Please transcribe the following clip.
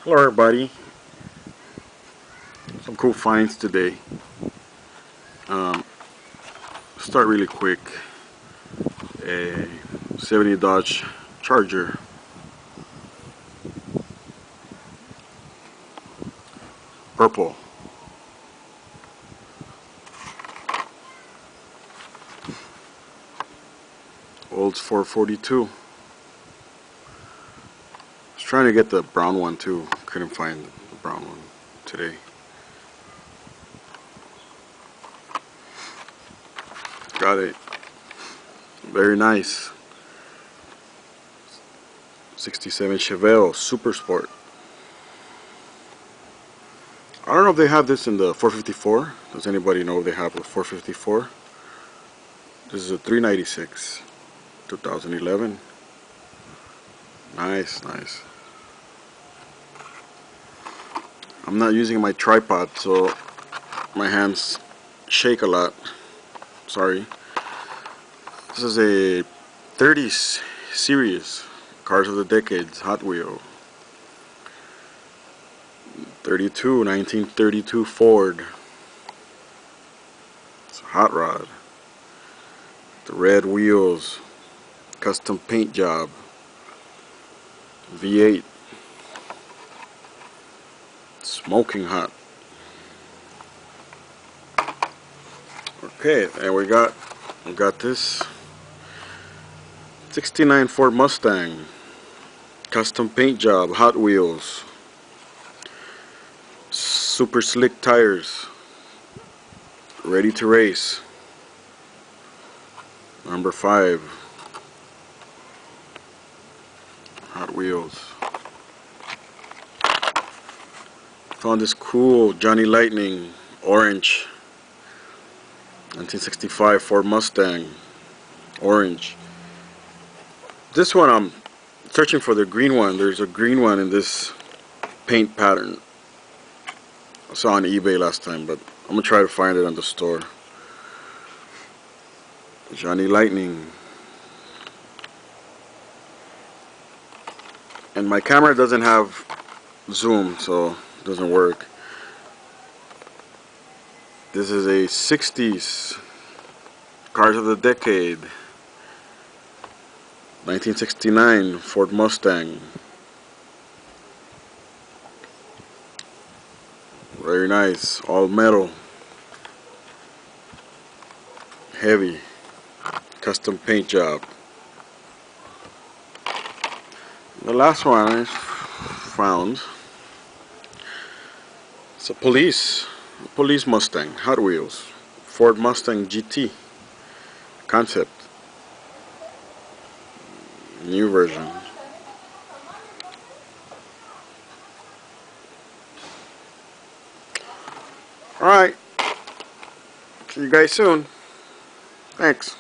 Hello everybody, some cool finds today. Um, Start really quick. A 70 Dodge Charger, purple. Olds 442. I was trying to get the brown one too, couldn't find the brown one today. Got it. Very nice. 67 Chevelle Super Sport. I don't know if they have this in the 454. Does anybody know if they have a 454? This is a 396, 2011. Nice, nice. I'm not using my tripod, so my hands shake a lot. Sorry. This is a 30s series, Cars of the Decades, Hot Wheel. 1932 Ford. It's a hot rod. The red wheels, custom paint job, V8, smoking hot. Okay, and we got this 69 Ford Mustang, custom paint job, Hot Wheels, super slick tires, ready to race. Number 5, Hot Wheels. Found this cool Johnny Lightning orange 1965 Ford Mustang orange. This one I'm searching for the green one. There's a green one in this paint pattern. I saw on eBay last time, but I'm gonna try to find it on the store. Johnny Lightning. And my camera doesn't have zoom, so it doesn't work. This is a 60s Cars of the Decade 1969 Ford Mustang. Very nice, all metal, heavy, custom paint job. The last one I found, it's a police Mustang, Hot Wheels, Ford Mustang GT concept, new version. Alright, see you guys soon. Thanks.